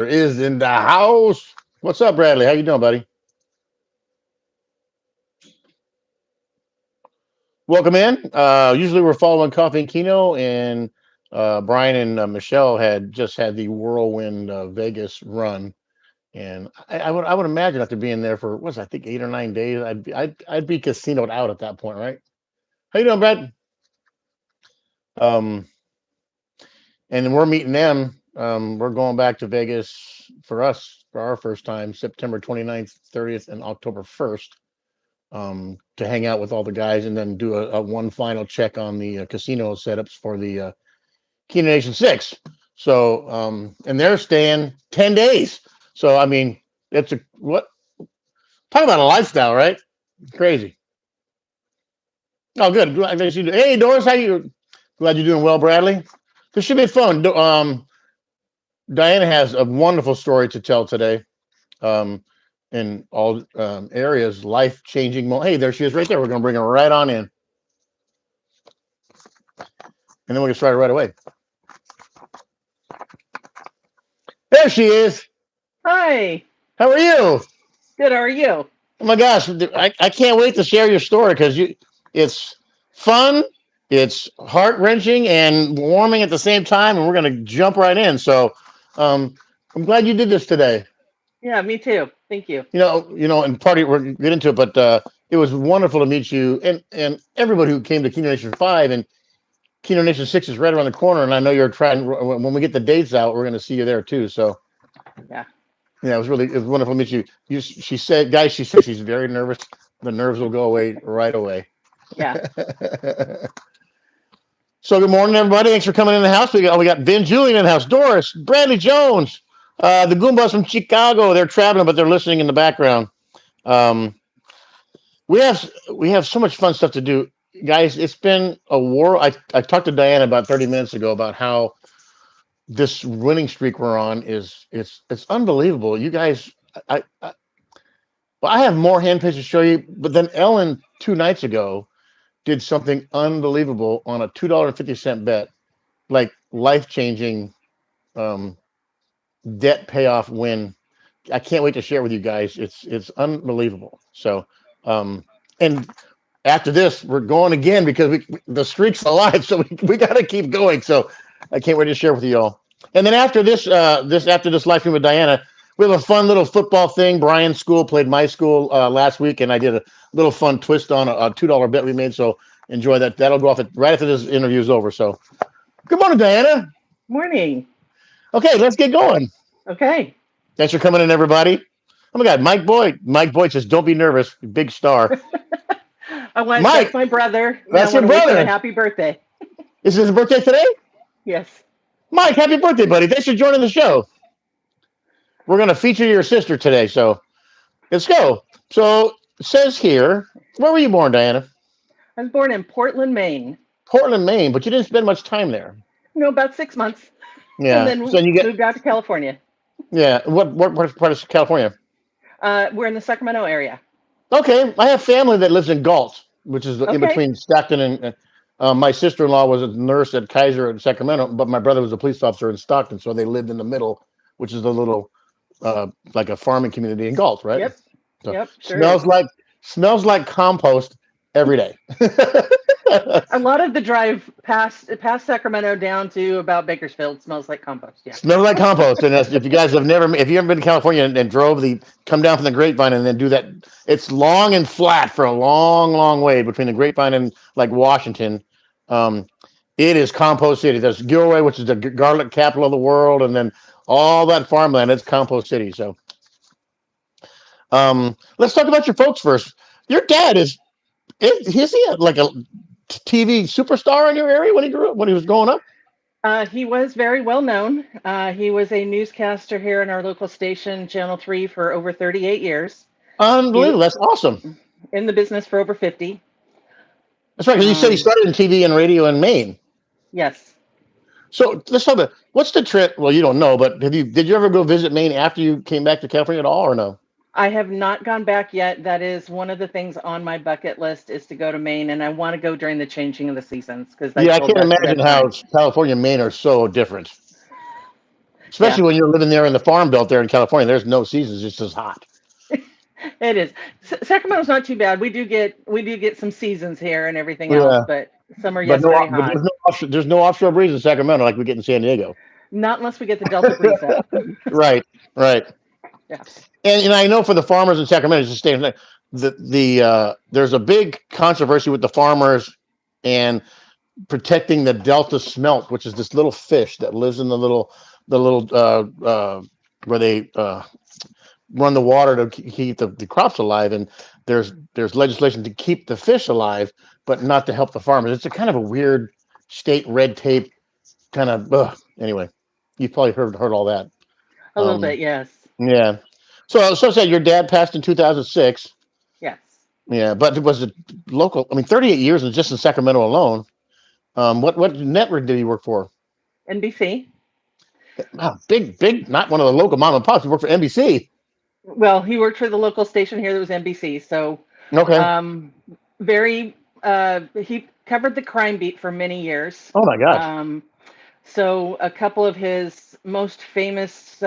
Is in the house. What's up, Bradley? How you doing, buddy? Welcome in. Usually we're following Coffee and Kino, and Brian and Michelle had just had the whirlwind Vegas run, and I would imagine after being there for I think 8 or 9 days, I'd be casinoed out at that point, right? How you doing, Brad? Um, and then we're meeting them. We're going back to Vegas for us for our first time, September 29th, 30th, and October 1st. To hang out with all the guys and then do a one final check on the casino setups for the Kenonation 6. So, and they're staying 10 days. So, I mean, it's a what? Talk about a lifestyle, right? Crazy. Oh, good. Hey, Doris, how you? Glad you're doing well, Bradley. This should be fun. Diana has a wonderful story to tell today. Um, in all areas, life changing. Hey, there she is, right there. We're going to bring her right on in, and then we can start right away. There she is. Hi. How are you? Good. How are you? Oh my gosh, I can't wait to share your story because it's fun, it's heart wrenching and warming at the same time, and we're going to jump right in. So, um, I'm glad you did this today. Yeah, me too. Thank you. And party we're gonna get into it, but it was wonderful to meet you and everybody who came to Kino Nation 5 and Kino Nation 6 is right around the corner, and I know you're trying. When we get the dates out, we're going to see you there too. So Yeah. yeah, it was wonderful to meet you. She said, guys, she said she's very nervous. The nerves will go away right away. Yeah. So good morning, everybody. Thanks for coming in the house. We got Ben Julian in the house, Doris, Bradley Jones, the Goombas from Chicago. They're traveling, but they're listening in the background. Um, we have so much fun stuff to do, guys. It's been a war. I talked to Diana about 30 minutes ago about how this winning streak we're on it's unbelievable. You guys, I well, I have more hand pitches to show you, but then Ellen 2 nights ago did something unbelievable on a $2.50 bet, like life changing um, debt payoff win. I can't wait to share with you guys. It's unbelievable. So, um, and after this, we're going again because the streak's alive, so we got to keep going. So, I can't wait to share with you all. And then after this live stream with Diana, we have a fun little football thing. Brian's school played my school last week, and I did a little fun twist on a $2 bet we made. So enjoy that. That'll go off right after this interview is over. So, good morning, Diana. Morning. Okay, let's get going. Okay. Thanks for coming in, everybody. Oh my God, Mike Boyd. Mike Boyd says, "Don't be nervous, big star." That's Mike, my brother, and I that's your want to wish him a brother. happy birthday. Is his birthday today? Yes. Mike, happy birthday, buddy. Thanks for joining the show. We're going to feature your sister today, so let's go. So it says here, where were you born, Diana? I was born in Portland, Maine. Portland, Maine, but you didn't spend much time there. About 6 months, and Yeah. So then you get moved out to California. yeah. What part of California? We're in the Sacramento area. Okay, I have family that lives in Galt, which is in Okay. between Stockton and. My sister-in-law was a nurse at Kaiser in Sacramento, but my brother was a police officer in Stockton, so they lived in the middle, which is a little like a farming community in Galt, right? Yep. So Yep. Sure is. smells like compost every day. A lot of the drive past Sacramento down to about Bakersfield smells like compost. Yeah. Smells like compost. And if you guys if you ever been to California and drove come down from the Grapevine and then do that, it's long and flat for a long, long way between the Grapevine and like Washington. Um, it is compost city. There's Gilroy, which is the garlic capital of the world, and then all that farmland. It's compost city. So, let's talk about your folks first. Your dad is he like a TV superstar in your area when he grew up when he was growing up? He was very well known. He was a newscaster here in our local station, Channel 3, for over 38 years. He was Unbelievable. That's awesome. in the business for over 50. That's right. Because you said he Um, started in TV and radio in Maine. yes, So let's talk about what's the trip. Well, you don't know, but did you ever go visit Maine after you came back to California at all, or no? I have not gone back yet. That is one of the things on my bucket list is to go to Maine, and I want to go during the changing of the seasons because Yeah, I've I told can't that to imagine that how time. California and Maine are so different. Yeah, Especially when you're living there in the farm belt there in California. There's no seasons; it's just hot. it is. Sacramento's not too bad. We do get some seasons here and everything else, Yeah, but some are, but yes, no, very but hot. there's no offshore breeze in Sacramento like we get in San Diego. Not unless we get the Delta breeze up. Right, right. Yeah. And I know for the farmers in Sacramento, just staying there's a big controversy with the farmers and protecting the Delta smelt, which is this little fish that lives in the little where they run the water to keep the crops alive. And there's legislation to keep the fish alive, but not to help the farmers. It's a kind of a weird state red tape kind of. Anyway, you've probably heard all that. A little Um, bit, yes. yeah. So said your dad passed in 2006. Yes. Yeah, but it was a local. I mean, 38 years and just in Sacramento alone. What network did he work for? NBC. Wow, big. Not one of the local mom and pops. He worked for NBC. Well, he worked for the local station here that was NBC. So, Okay. um, very, he covered the crime beat for many years. Oh my gosh. So, a couple of his most famous,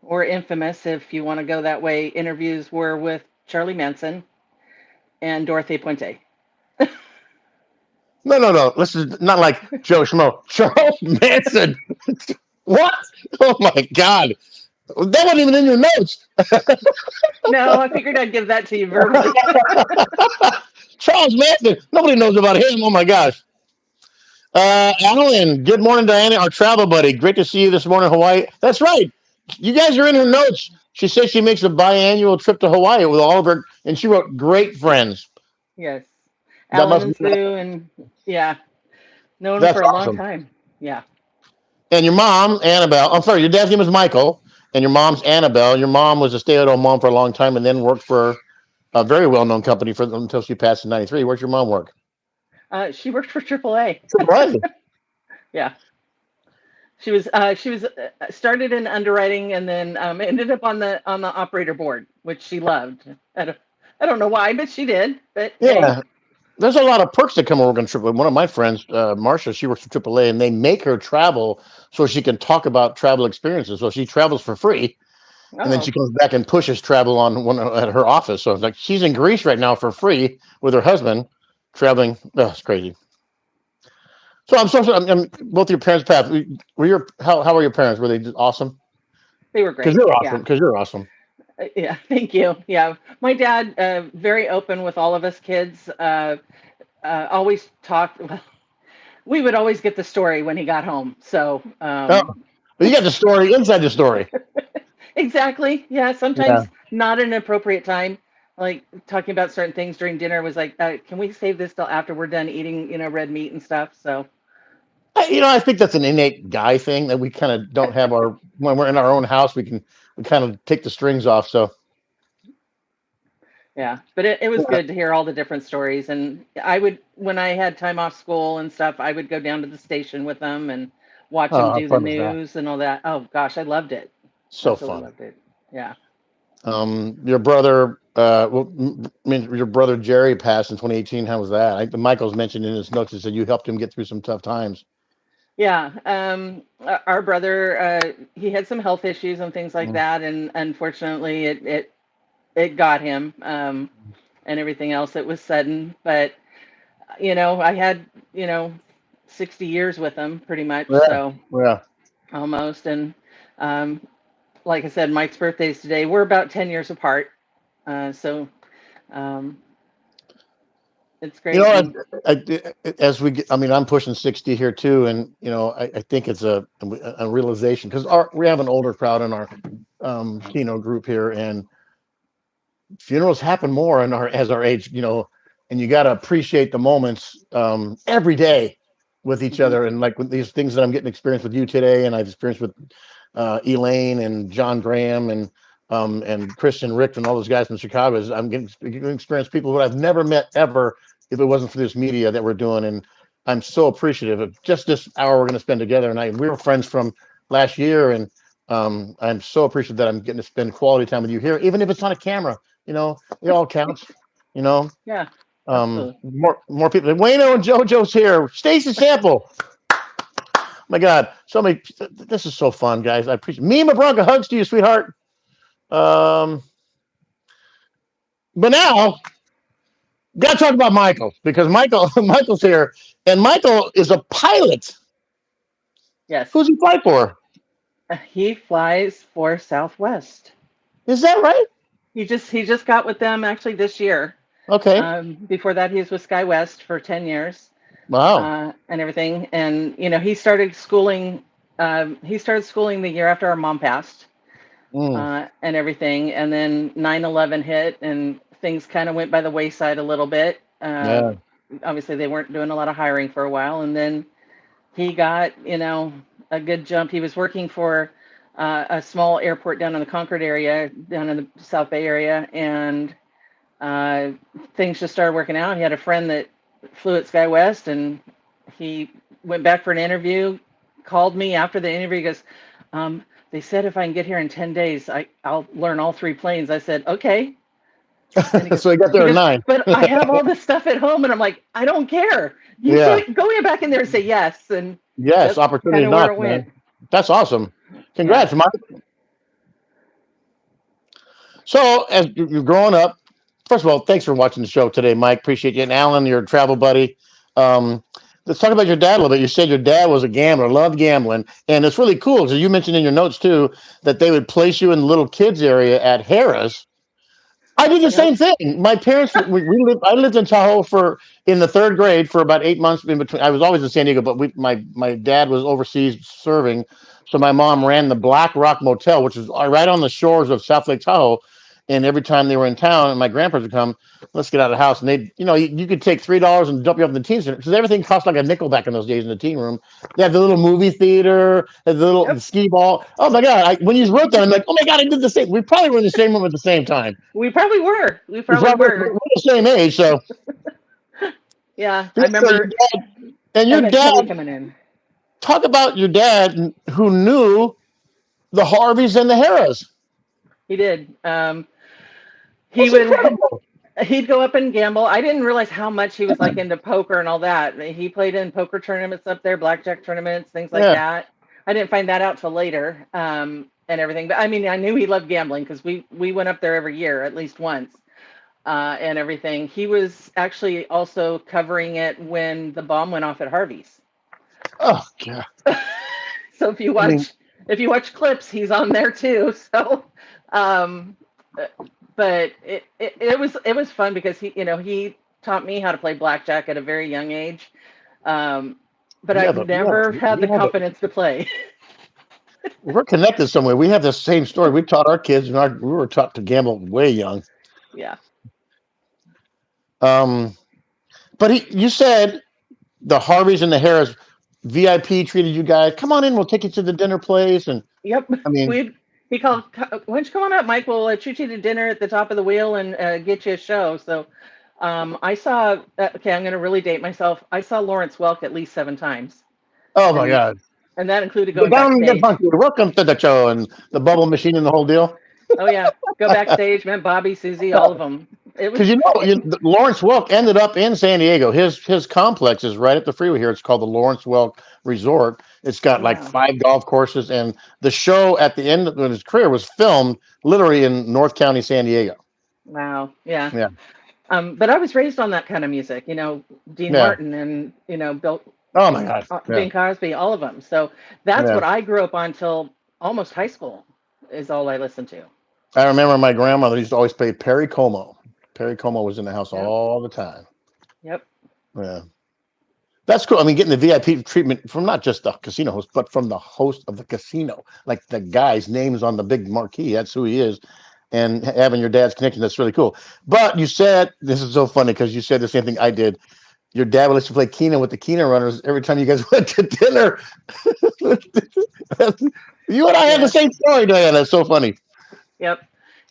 or infamous, if you want to go that way, interviews were with Charlie Manson and Dorothy Puente. No. This is not like Joe Schmo. Charles Manson. What? Oh my God. That wasn't even in your notes. No, I figured I'd give that to you verbally. Charles Manson. Nobody knows about him. Oh my gosh. Alan, good morning, Diana, our travel buddy. Great to see you this morning in Hawaii. That's right. You guys are in her notes. She says she makes a biannual trip to Hawaii with all of her, and she wrote great friends. Yes. That Alan must and be Sue, and yeah, known him that's for a long awesome. time. Yeah. And your mom, Annabelle. I'm sorry, your dad's name is Michael, and your mom's Annabelle. Your mom was a stay-at-home mom for a long time, and then worked for a very well-known company for until she passed in '93. Where's your mom work? She worked for AAA. Right. Yeah. She was started in underwriting and then ended up on the operator board, which she loved. I don't know why, but she did. But hey, Yeah. There's a lot of perks that come working AAA. One of my friends, Marcia, she works for AAA, and they make her travel so she can talk about travel experiences. So she travels for free, and then she oh, comes back and pushes travel on one at her office. So it's like she's in Greece right now for free with her husband, traveling. Oh, it's crazy. So I'm both your parents passed. Were your how are your parents? Were they just awesome? they were Because great. you're awesome. Yeah. Because you're awesome. Yeah. Thank you. Yeah. My dad, very open with all of us kids. Always talked. Well, we would always get the story when he got home. So, Oh, but you got the story inside the story. exactly. Yeah. Yeah. Sometimes not an appropriate time. Like talking about certain things during dinner was like, can we save this till after we're done eating, red meat and stuff? So, I think that's an innate guy thing that we kind of don't have our when we're in our own house. We kind of take the strings off. So yeah. But it was good to hear all the different stories. And when I had time off school and stuff, I would go down to the station with them and watch oh, them how do the fun is that? news and all that. Oh, gosh, I loved it. So Absolutely fun. loved it. Yeah. Your brother, I mean, your brother Jerry passed in 2018. How was that? Michael's mentioned in his notes. He said you helped him get through some tough times. Yeah, our brother, he had some health issues and things like Mm. that, and unfortunately, it got him, and everything else. It was sudden, but I had 60 years with him, pretty much, Yeah, so yeah. almost. And um, like I said, Mike's birthday's today. We're about 10 years apart, so um, it's You great. know, And as we get, I mean, I'm pushing 60 here too, and I think it's a realization because we have an older crowd in our Keno group here, and funerals happen more in our as our age, and you got to appreciate the moments every day with each mhm, other, and like with these things that I'm getting experience with you today, and I've experienced with Elaine and John Graham and Christian Rick and all those guys from Chicago. I'm getting experience people who I've never met ever if it wasn't for this media that we're doing, and I'm so appreciative of just this hour we're going to spend together. And we were friends from last year, and I'm so appreciative that I'm getting to spend quality time with you here, even if it's on a camera. It all counts. You know, yeah, absolutely. more people. Wayno and JoJo's here. Stacy Sample. My God, so many. This is so fun, guys. I appreciate. Mima Bronca, hugs to you, sweetheart. Um, but now, got to talk about Michael because Michael's here, and Michael is a pilot. Yes. Who's he fly for? He flies for Southwest. Is that right? He just got with them actually this year. Okay. Before that, he was with SkyWest for 10 years, Wow. and everything. And he started schooling. He started schooling the year after our mom passed, Mm, and everything. And then 9/11 hit, and things kind of went by the wayside a little bit. yeah. Obviously, they weren't doing a lot of hiring for a while, and then he got a good jump. He was working for a small airport down in the Concord area, down in the South Bay area, and uh, things just started working out. He had a friend that flew at SkyWest, and he went back for an interview. Called me after the interview. He goes, "They said if I can get here in 10 days, I'll learn all three planes." I said, "Okay." And he goes, So he got he there at goes, 9. "But I have all this stuff at home," and I'm like, "I don't care. You Yeah. go back in there and say yes." And Yes. that's kind Opportunity of where knocks, it man. went. That's awesome. Yeah. Congrats, Mike. So as you're growing up, first of all, thanks for watching the show today, Mike. Appreciate you. And Alan, your travel buddy. Um, let's talk about your dad a little bit. You said your dad was a gambler, loved gambling, and it's really cool because you mentioned in your notes too that they would place you in the little kids area at Harris. I did the Yep. same thing. My parents, we lived. I lived in Tahoe for in the third grade for about 8 months in between. I was always in San Diego, but my dad was overseas serving, so my mom ran the Black Rock Motel, which is right on the shores of South Lake Tahoe. And every time they were in town, and my grandparents would come, let's get out of the house, and they, you could take $3 and dump you off in the teen center because everything cost like a nickel back in those days in the teen room. They had the little movie theater, had the little Yep. skee ball. Oh my God! When you wrote that, I'm like, oh my God, I did the same. We probably were in the same room at the same time. We probably were. We We're probably probably were. we're the same age, so Yeah. I yeah, so remember your Emmett dad. Kelly coming in. Talk about your dad who knew the Harveys and the Harris. He did. He That's would incredible. he'd go up and gamble. I didn't realize how much he was like into poker and all that. He played in poker tournaments up there, blackjack tournaments, things like Yeah. that. I didn't find that out till later, and everything. But I mean, I knew he loved gambling because we went up there every year at least once, and everything. He was actually also covering it when the bomb went off at Harvey's. Oh God. So I mean, if you watch clips, he's on there too. So, um, but it was fun because he taught me how to play blackjack at a very young age. Um, but we I've have a we have never had we the have a confidence to play. we're connected somewhere. We have the same story. We taught our kids, and we were taught to gamble way young. Yeah. Um, but you said the Harveys and the Harris VIP treated you guys. Come on in, we'll take you to the dinner place, and Yep. I mean, He called. Why don't you come on up, Mike? We'll treat you to dinner at the top of the wheel and get you a show. So, I saw. Okay, I'm going to really date myself. I saw Lawrence Welk at least 7 times, oh my and God, that included get going down and get backstage. funky. Welcome to the show, and the bubble machine and the whole deal. Oh yeah, go backstage. Met Bobby, Susie, all of them. It was. Because Lawrence Welk ended up in San Diego. His complex is right at the freeway here. It's called the Lawrence Welk Resort. It's got Oh like wow. 5 golf courses, and the show at the end of his career was filmed literally in North County, San Diego. Wow. Yeah. Yeah, But I was raised on that kind of music. Dean yeah. Martin and Bill, Oh my God. Yeah, Bing Crosby, all of them. So that's yeah. what I grew up on till almost high school. Is all I listened to. I remember my grandmother used to always play Perry Como. Perry Como was in the house Yep. all the time. Yep. Yeah. That's cool. I mean, getting the VIP treatment from not just the casino host, but from the host of the casino. Like the guy's name is on the big marquee. That's who he is. And having your dad's connection, that's really cool. But you said, this is so funny because you said the same thing I did. Your dad would let you play Keno with the Keno runners every time you guys went to dinner. You and I have the Yeah. same story, Diana. That's so funny. Yep.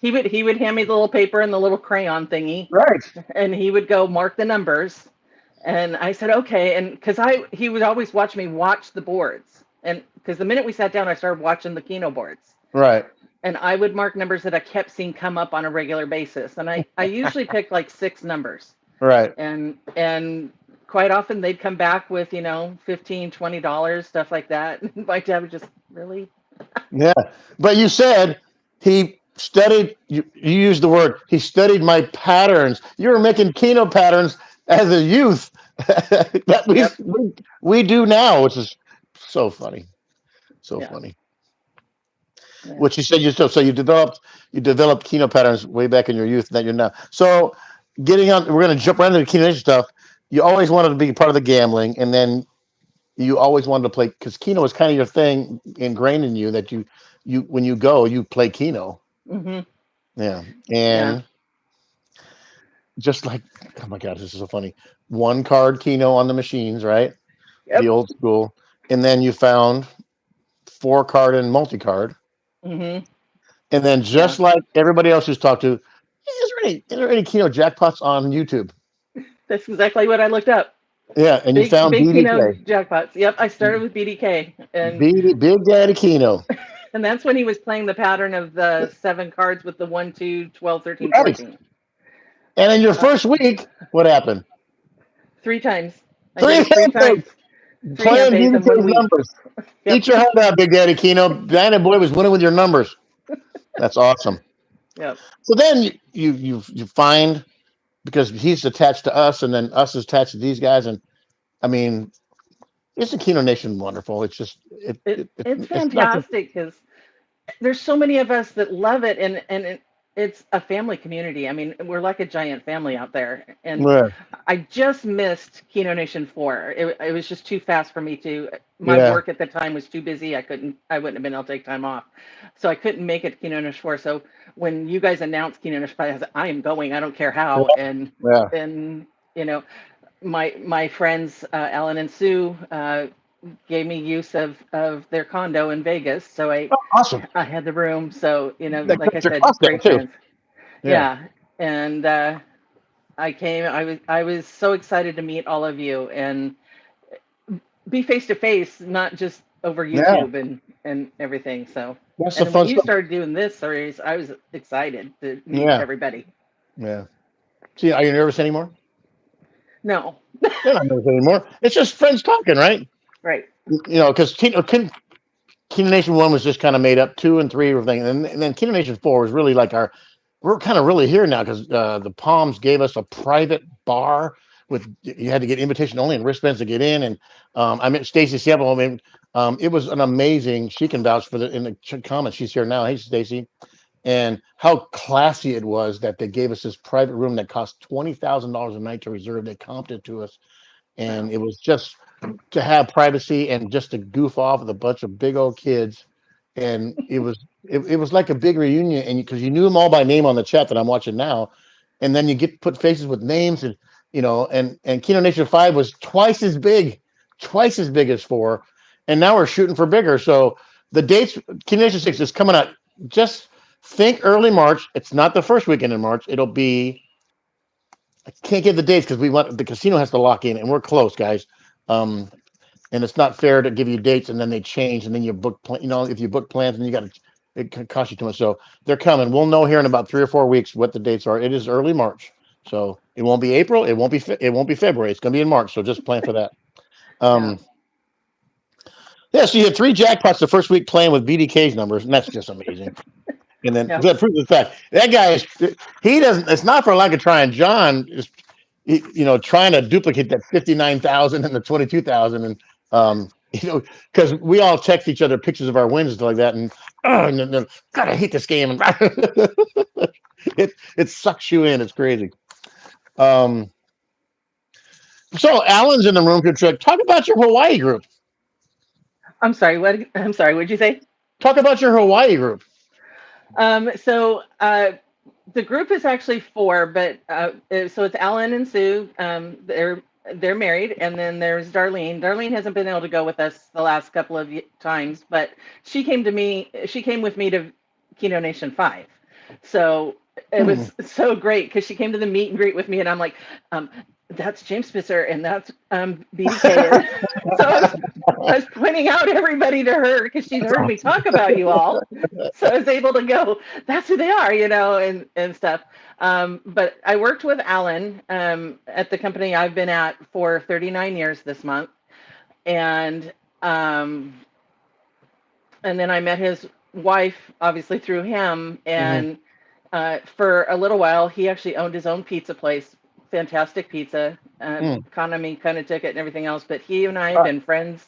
He would hand me the little paper and the little crayon thingy, Right. and he would go mark the numbers. And I said, okay. And because he would always watch me watch the boards. And because the minute we sat down, I started watching the Keno boards. Right. And I would mark numbers that I kept seeing come up on a regular basis. And I usually picked like 6 numbers. Right. And of quite often they'd come back with, 15, $20, stuff like that. My dad would just really. Yeah, but you said he studied. You used the word he studied my patterns. You were making Keno patterns as a youth that Yep. we do now, which is so funny, so Yeah. funny. Yeah. What you said so you developed Keno patterns way back in your youth that you're now. So getting on, we're going to jump right into the Keno stuff. You always wanted to be part of the gambling, and then you always wanted to play because Keno is kind of your thing ingrained in you that you when you go you play Keno. Mhm. Yeah, Yeah. and just like, oh my god, this is so funny. One card Keno on the machines, right? The Yep. old school, and then you found four card and multi card, Mhm. and then Yeah. just like everybody else who's talked to, is there any Keno jackpots on YouTube? That's exactly what I looked up. Yeah, and you Big found big Keno BDK, jackpots. Yep. I started with BDK, and Big Daddy Keno, that's when he was playing the pattern of the seven cards with the 1, 2, 12, 13, right? 14. And in your Uh, first week, what happened? Three times. I did Three it three handbags times. Three hand playing pays in one BDK's week. numbers. Yep. Eat your heart out, Big Daddy Keno. Diana Boy was winning with your numbers. That's awesome. Yep. So then you find because he's attached to us, and then us is attached to these guys, and I mean, isn't Keno Nation wonderful? It's just It's it's not just fantastic because there's so many of us that love it, and it's a family community. I mean, we're like a giant family out there, and yeah I just missed Keno Nation 4. It was just too fast for me to. My yeah work at the time was too busy. I wouldn't have been able to take time off, so I couldn't make it to Keno Nation 4. So when you guys announced Keno Nation 5, I said, I am going. I don't care how. yeah. And you know, my friends Alan and Sue gave me use of their condo in Vegas, so Oh, awesome. I had the room. So That like I cuts your said, cost down great too. friends. Yeah. Yeah, and I came. I was so excited to meet all of you and be face to face, not just over Yeah. YouTube and everything. So, That's and the then when fun you stuff. started doing this series, I was excited to meet Yeah. everybody. Yeah. See, are you nervous anymore? No, You're not nervous anymore. It's just friends talking, right? right. Because Kino Nation 1 was just kind of made up. 2 and 3 everything, and then Kino Nation 4 was really like our. We're kind of really here now because the Palms gave us a private bar with you had to get invitation only and wristbands to get in, and I met Stacy Siebel. I mean, it was an amazing. She can vouch for the in the comments. She's here now. Hey, Stacy, and how classy it was that they gave us this private room that cost $20,000 a night to reserve. They comped it to us, and Wow. it was just to have privacy and just to goof off with a bunch of big old kids. And it was like a big reunion, and because you knew them all by name on the chat that I'm watching now, and then you get put faces with names, and and Kino Nation 5 was twice as big as 4, and now we're shooting for bigger. So the dates, Kino Nation 6 is coming out. Just think early March. It's not the first weekend in March. It'll be, I can't get the dates because we want the casino has to lock in, and we're close, guys. Um, and it's not fair to give you dates and then they change and then you book if you book plans and you got to, it can cost you too much. So they're coming. We'll know here in about 3 or 4 weeks what the dates are. It is early March, so it won't be April, it won't be February, it's going to be in March, so just plan for that. Yeah. um yeah, so you had three jackpots the first week playing with BDK's numbers, and that's just amazing. And then Yeah. that proves the fact that guy is, he doesn't, it's not for lack of trying. John is trying to duplicate that 59,000 and the 22,000, and because we all text each other pictures of our wins and stuff like that, and then, God, I hate this game, and it sucks you in. It's crazy. Um, so Alan's in the room. Talk about your Hawaii group. I'm sorry. What? I'm sorry. What'd you say? Talk about your Hawaii group. So the group is actually four, but so it's Alan and Sue. They're married, and then there's Darlene. Darlene hasn't been able to go with us the last couple of times, but she came to me. She came with me to Keno Nation 5. So it Hmm. was so great because she came to the meet and greet with me, and I'm like, um, that's James Spitzer and that's BDK. And so I was pointing out everybody to her because she'd That's heard me awesome. talk about you all. So I was able to go, that's who they are, and stuff. But I worked with Alan at the company I've been at for 39 years this month. And um, and then I met his wife, obviously through him. Hmm. And for a little while, he actually owned his own pizza place, fantastic pizza. Mm. Economy kind of took it and everything else, but he and I have been friends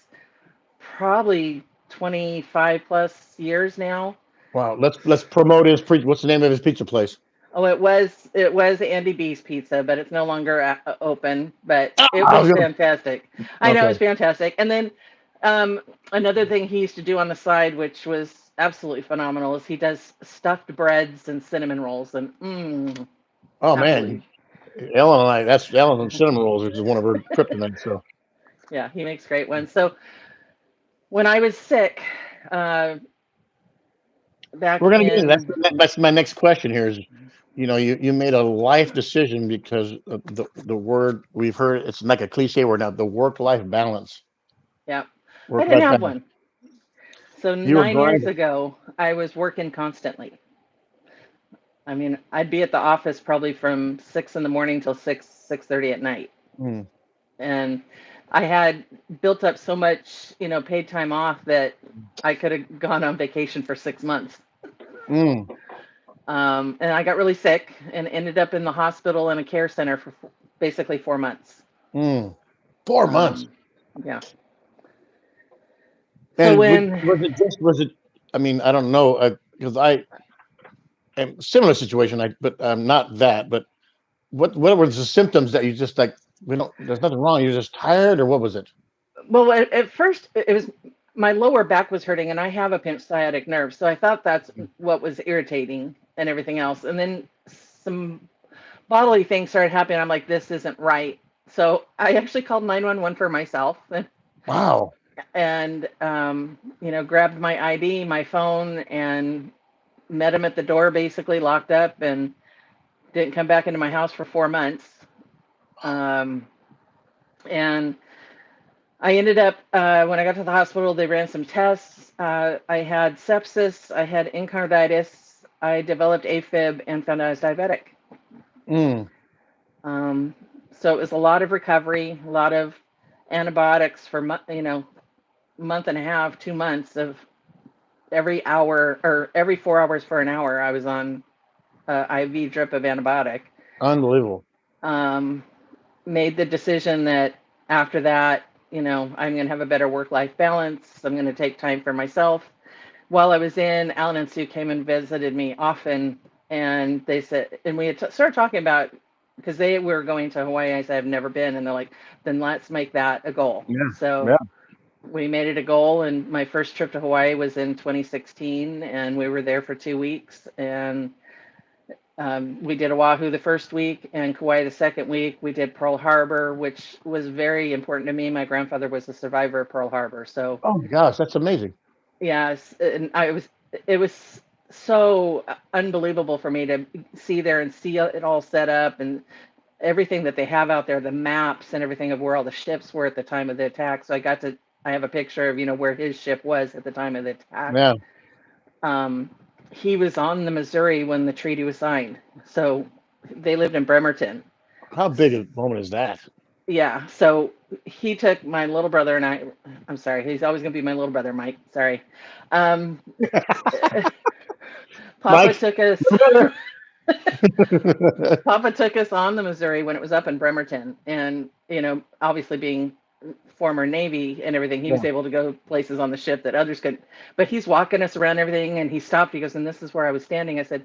probably 25 plus years now. Wow. Let's promote his what's the name of his pizza place? Oh, it was Andy B's Pizza, but it's no longer open. But Ah, it was fantastic. I know it okay. was fantastic. And then um, another thing he used to do on the side, which was absolutely phenomenal, is he does stuffed breads and cinnamon rolls, and Oh absolutely, man, Ellen and I. That's Ellen and cinnamon rolls, which is one of her kryptonite. So yeah, he makes great ones. So when I was sick we're back gonna get into that. in, That's my next question here. Is you made a life decision because of the word we've heard. It's like a cliche word now. The work life balance. yeah, I Work didn't life have balance. one. So You were 9 years grinding. ago, I was working constantly. I mean, I'd be at the office probably from 6 in the morning till 6:30 at night, Mm, and I had built up so much, paid time off that I could have gone on vacation for 6 months. mm, And I got really sick and ended up in the hospital in a care center for basically 4 months. mm. 4 months. Um, yeah. So And when, was it just was it? I mean, I don't know because I am similar situation. But not that. But what were the symptoms that you just like? We don't. There's nothing wrong. You're just tired, or what was it? well, at first it was my lower back was hurting, and I have a pinched sciatic nerve, so I thought that's what was irritating and everything else. And then some bodily things started happening. I'm like, this isn't right. So I actually called 911 for myself Wow. and grabbed my ID, my phone, and met him at the door, basically locked up, and didn't come back into my house for 4 months. Um, and I ended up, when I got to the hospital, they ran some tests. I had sepsis, I had encarditis, I developed AFib, and found out I was diabetic. Mm, Um, so it was a lot of recovery, a lot of antibiotics for month and a half, 2 months of every hour or every 4 hours for an hour. I was on IV drip of antibiotic. unbelievable. Um, Made the decision that after that, I'm going to have a better work-life balance. I'm going to take time for myself. While I was in, Alan and Sue came and visited me often, and they said, and we had started talking about because they were going to Hawaii. I said I've never been, and they're like, then let's make that a goal. Yeah. So Yeah. we made it a goal, and my first trip to Hawaii was in 2016, and we were there for 2 weeks, and we did Oahu the first week and Kauai the second week. We did Pearl Harbor, which was very important to me. My grandfather was a survivor of Pearl Harbor, so Oh my gosh, that's amazing. yes, and it was so unbelievable for me to see there and see it all set up and everything that they have out there, the maps and everything of where all the ships were at the time of the attack. So I have a picture of where his ship was at the time of the attack. Yeah. Um, he was on the Missouri when the treaty was signed, so they lived in Bremerton. How big a moment is that? Yeah, so he took my little brother and I. I'm sorry, he's always gonna be my little brother, Mike. Sorry. Um, Papa Mike, took us. your brother. Papa took us on the Missouri when it was up in Bremerton, and obviously being former Navy and everything, he was Yeah. able to go places on the ship that others couldn't. But he's walking us around everything, and he stopped. He goes, "And this is where I was standing." I said,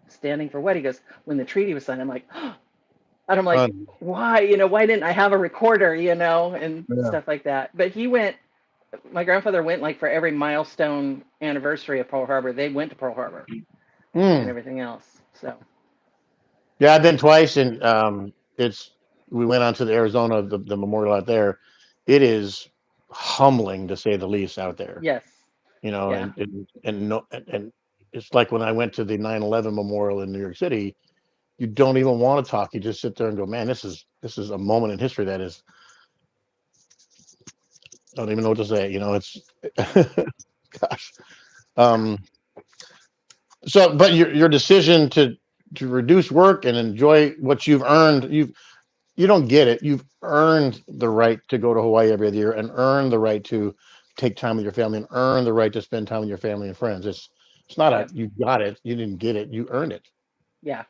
"Standing for what?" He goes, "When the treaty was signed." I'm like, and I'm like, Un- "Why? Why didn't I have a recorder? And yeah. stuff like that." But he went. My grandfather went like for every milestone anniversary of Pearl Harbor. They went to Pearl Harbor and Mm. everything else. So Yeah, I've been twice, and it's we went on to the Arizona, the memorial out there. It is humbling to say the least out there. yes, yeah, And no, and it's like when I went to the 9/11 memorial in New York City. you don't even want to talk. You just sit there and go, man, this is a moment in history that is, I don't even know what to say. It's gosh. Um, so, but your decision to reduce work and enjoy what you've earned, you don't get it. You've earned the right to go to Hawaii every other year, and earned the right to take time with your family, and earn the right to spend time with your family and friends. It's not a Yep. you got it. You didn't get it. You earned it. Yeah.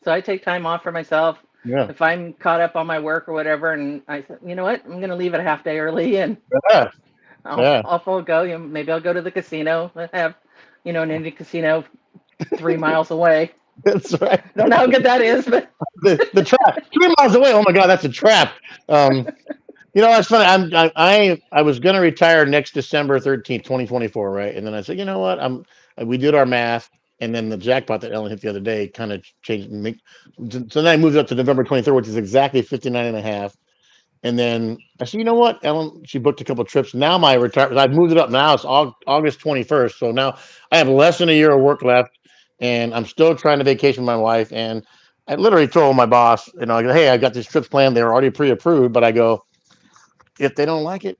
So I take time off for myself. Yeah. If I'm caught up on my work or whatever, and I said, you know what, I'm going to leave it a half day early, and Yeah. Yeah. I'll go. Maybe I'll go to the casino. I have, an Indian casino 3 miles away. That's right. I don't know how good that is, but The trap 3 miles away. Oh my God, that's a trap. Um, that's funny. I was going to retire next December 13th, 2024, right? And then I said, you know what? We did our math, and then the jackpot that Ellen hit the other day kind of changed me. So then I moved up to November 23rd, which is exactly 59 and a half. And then I said, you know what, Ellen, she booked a couple of trips. Now my retirement, I've moved it up. Now it's August 21st. So now I have less than a year of work left, and I'm still trying to vacation with my wife. And I literally told my boss, I go, hey, I got these trips planned. They were already pre-approved, but I go, if they don't like it,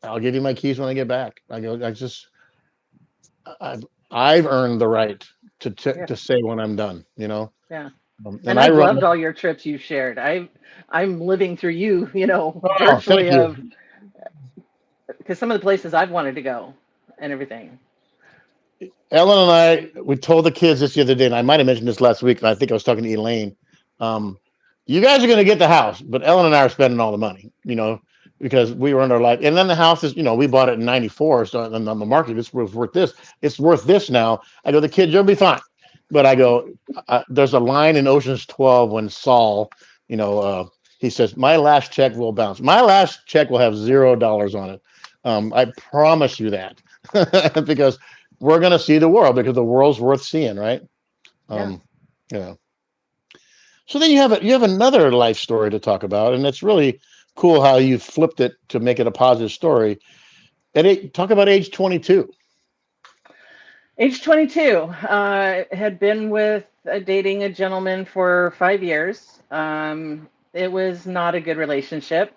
I'll give you my keys when I get back. I go, I've earned the right to yeah, to say when I'm done. yeah. And And I I've run. loved all your trips you've shared. I'm living through you, Oh, thank virtually you. of because some of the places I've wanted to go and everything. Ellen and we told the kids this the other day, and I might have mentioned this last week. And I think I was talking to Elaine. Um, you guys are going to get the house, but Ellen and I are spending all the money, because we run our life. And then the house is, we bought it in '94, so on the market, it's worth this. It's worth this now. I go, the kids, you'll be fine. But I go, there's a line in Ocean's 12 when Saul, you know, uh, he says, my last check will bounce. My last check will have $0 on it. I promise you that, because we're going to see the world, because the world's worth seeing, right? Yeah. Um, yeah. So then you have another life story to talk about, and it's really cool how you flipped it to make it a positive story. Talk about age 22. Age 22, had been with dating a gentleman for 5 years. It was not a good relationship,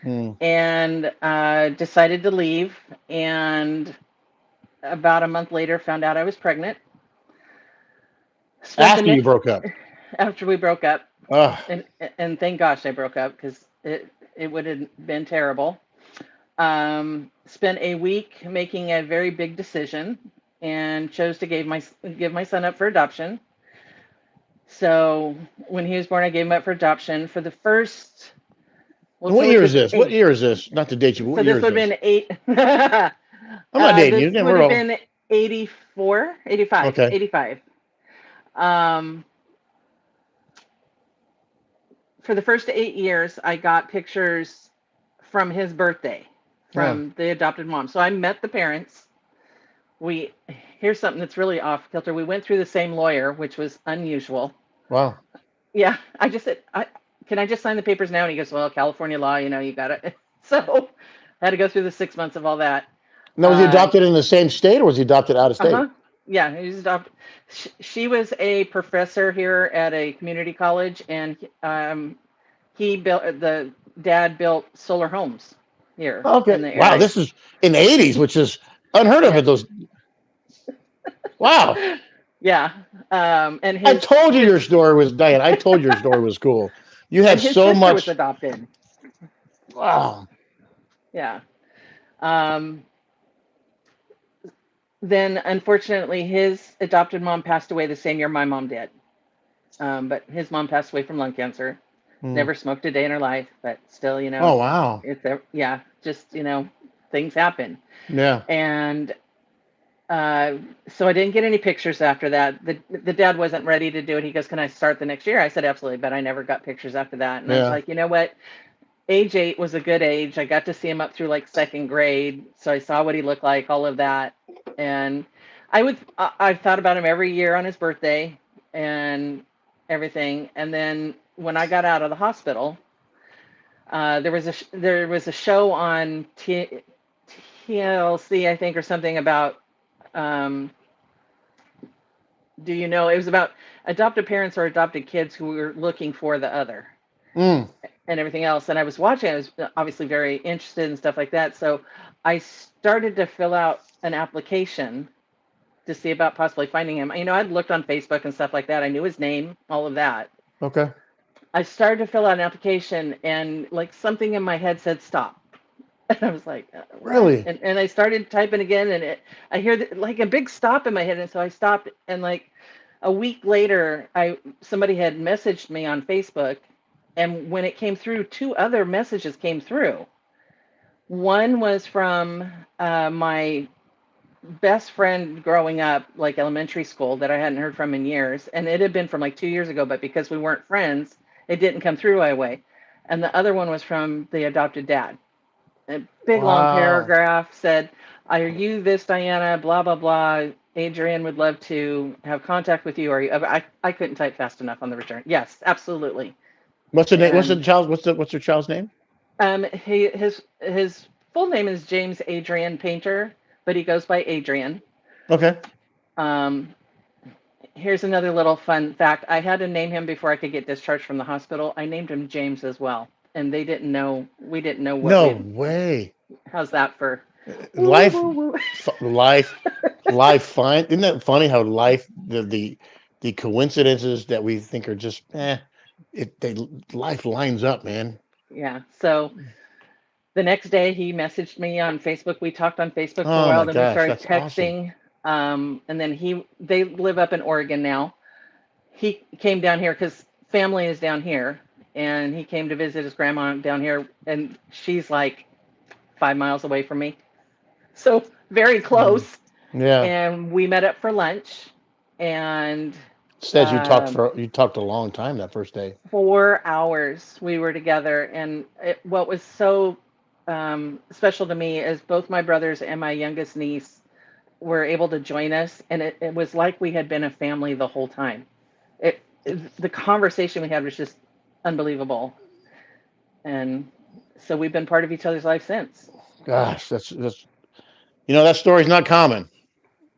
Hmm. and decided to leave. And about a month later, found out I was pregnant. Spent the After you next broke up. after we broke up, Ugh. and thank gosh I broke up because it would have been terrible. Spent a week making a very big decision and chose to give my son up for adoption. So when he was born, I gave him up for adoption for the first. Well, And it's what only year is been this? What eight. year is this? Not to date you, but what So year this is would have this? been eight. I'm not dating you. This Again, would we're have all been 84, 85, okay. 85. Um, for the first 8 years, I got pictures from his birthday Yeah. from the adopted mom. So I met the parents. We Here's something that's really off kilter. We went through the same lawyer, which was unusual. Wow. Yeah, I just said, can I just sign the papers now? And he goes, well, California law, you got it. So I had to go through the 6 months of all that. Now, was he Uh, adopted in the same state, or was he adopted out of state? uh-huh. Yeah, he was adopted. She was a professor here at a community college, and he built the dad built solar homes here in Okay. the Wow. area. This is in the '80s, which is unheard of Yeah, at those. Wow. yeah. And I his told you his your story was Diane. I told your story was cool. You and have his so sister was much. adopted. Wow. Yeah. Um, then unfortunately, his adopted mom passed away the same year my mom did. But his mom passed away from lung cancer. Hmm. Never smoked a day in her life, but still, Oh wow. yeah, just things happen. Yeah. And so I didn't get any pictures after that. The dad wasn't ready to do it. He goes, "Can I start the next year?" I said, "Absolutely," but I never got pictures after that. And I was Yeah. like, you know what? Age 8 was a good age. I got to see him up through like second grade, so I saw what he looked like, all of that, and I've thought about him every year on his birthday and everything. And then when I got out of the hospital, there was a show on TLC, I think, or something about um, Do you know? It was about adopted parents or adopted kids who were looking for the other Mm, and everything else. And I was watching. I was obviously very interested in stuff like that. So I started to fill out an application to see about possibly finding him. I'd looked on Facebook and stuff like that. I knew his name, all of that. okay. I started to fill out an application, and like something in my head said stop. And I was like, what? Really? And I started typing again, and I hear like a big stop in my head. And so I stopped, and like a week later, somebody had messaged me on Facebook, and when it came through, two other messages came through. One was from my best friend growing up, like elementary school, that I hadn't heard from in years, and it had been from like 2 years ago, but because we weren't friends, it didn't come through right away. And the other one was from the adopted dad. A big long Wow. paragraph said, "Are you this Diana? Blah blah blah. Adrian would love to have contact with you." Or I couldn't type fast enough on the return. Yes, absolutely. What's the name? What's the And child? What's your child's name? his full name is James Adrian Painter, but he goes by Adrian. Okay. Um, Here's another little fun fact. I had to name him before I could get discharged from the hospital. I named him James as well, and they didn't know. We didn't know what No we. way. How's that for? Woo woo Life, woo woo. life, life. Fine. Isn't that funny how life the coincidences that we think are just life lines up, man. Yeah. So the next day he messaged me on Facebook. We talked on Facebook for a Oh while. my Then we gosh, started that's awesome. texting. And then they live up in Oregon now. He came down here because family is down here, and he came to visit his grandma down here, and she's like 5 miles away from me, so very Mm. close. Yeah. And we met up for lunch, and Says you talked a long time that first day. 4 hours we were together. And what was so special to me is both my brothers and my youngest niece were able to join us, and it was like we had been a family the whole time. The conversation we had was just unbelievable, and so we've been part of each other's life since. Gosh, that's that story's not common.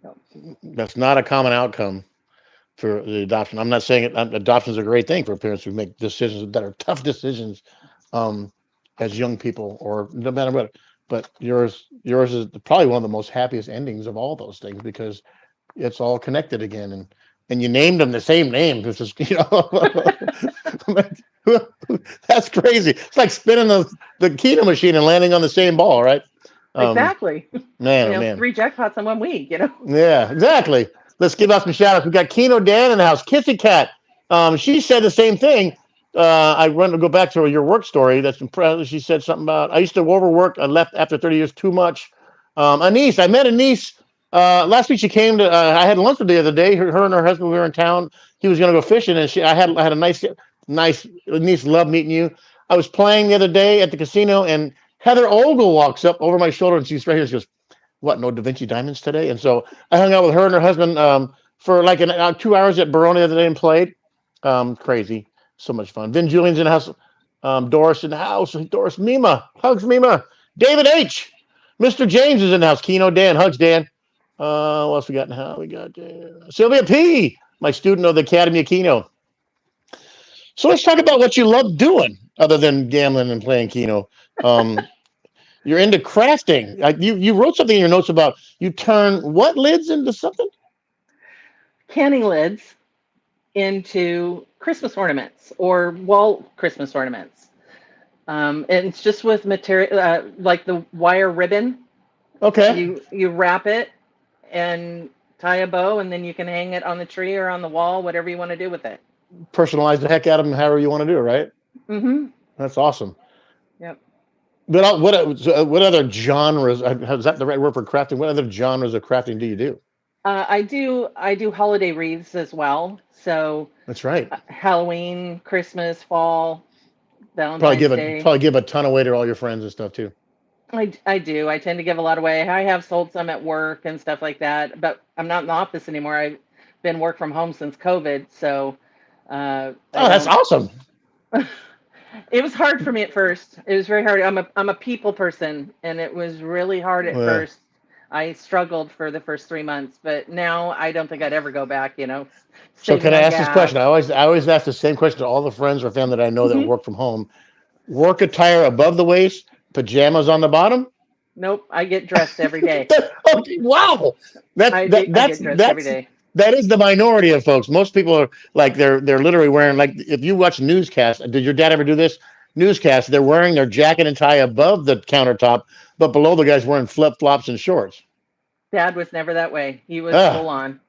So, That's not a common outcome for the adoption. I'm not saying adoption is a great thing for parents who make decisions that are tough decisions um, as young people or no matter what. But yours is probably one of the most happiest endings of all those things because it's all connected again and you named them the same name. This is that's crazy. It's like spinning the Keno machine and landing on the same ball, right? Um, exactly. man, oh man. Three jackpots in one week. Yeah, exactly. Let's give out some shout outs. We got Keno Dan in the house. Kissy Cat. She said the same thing. I want to go back to your work story. That's impressive. She said something about I used to overwork. I left after 30 years too much. Anise, I met Anise last week. She came to. I had lunch with her the other day. Her and her husband, we were in town. He was going to go fishing, and I had a nice Anise. Loved meeting you. I was playing the other day at the casino, and Heather Ogle walks up over my shoulder, and she's right here. She goes, what, no Da Vinci diamonds today? And so I hung out with her and her husband for like 2 hours at Barone the other day and played. Crazy, so much fun. Then Julian's in the house. Doris in the house. Doris Mima hugs Mima. David H. Mr. James is in the house. Keno Dan hugs Dan. What else we got in the house? We got Sylvia P. My student of the Academy of Keno. So let's talk about what you love doing other than gambling and playing Keno. Um, you're into crafting. You wrote something in your notes about you turn what lids into something? Canning lids into Christmas ornaments or wall Christmas ornaments. And it's just with material like the wire ribbon. Okay. You wrap it and tie a bow, and then you can hang it on the tree or on the wall, whatever you want to do with it. Personalize the heck out of them however you want to do it, right? Mm-hmm. That's awesome. Yep. But what other genres? Is that the right word for crafting? What other genres of crafting do you do? I do holiday wreaths as well. So That's right. Halloween, Christmas, fall, Probably Valentine's give a Day. probably give a ton away to all your friends and stuff too. I do. I tend to give a lot away. I have sold some at work and stuff like that, but I'm not in the office anymore. I've been work from home since COVID, so I Oh, that's don't. awesome. It was hard for me at first. It was very hard. I'm a people person, and it was really hard at Yeah. first. I struggled for the first 3 months, but now I don't think I'd ever go back. So can Saving I on ask this question? gas. I always ask the same question to all the friends or family that I know that Hmm. work from home. Work attire above the waist, pajamas on the bottom. Nope, I get dressed every day. Okay, wow, that's I that do. I that's get dressed every that's day. that is the minority of folks. Most people are like they're literally wearing, like, if you watch newscasts. Did your dad ever do this? Newscasts. They're wearing their jacket and tie above the countertop, but below the guy's wearing flip flops and shorts. Dad was never that way. He was full Ah, on.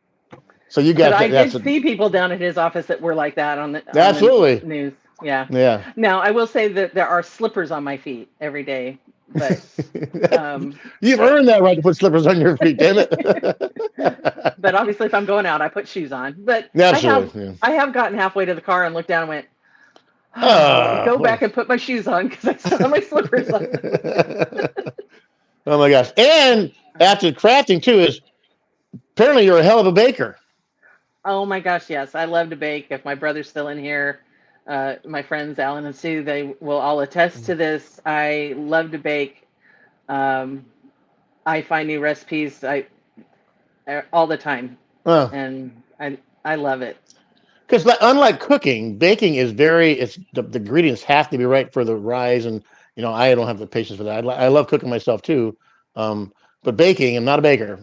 so you But got I that. That's did see people down at his office that were like that on the absolutely, news. Yeah. yeah. Now I will say that there are slippers on my feet every day, but um, You've earned that right to put slippers on your feet, damn it. but obviously if I'm going out, I put shoes on. But I have Absolutely. Yeah. I have gotten halfway to the car and looked down and went, oh, let me go Well. back and put my shoes on because I still have my slippers on. Oh my gosh. And after crafting too is apparently you're a hell of a baker. Oh my gosh, yes, I love to bake. If my brother's still in here, my friends Alan and Sue, they will all attest to this. I love to bake. Um, I find new recipes all the time, Well, and I love it. because unlike cooking, baking is very, it's the ingredients have to be right for the rise. And I don't have the patience for that. I love cooking myself too. Um, but baking, I'm not a baker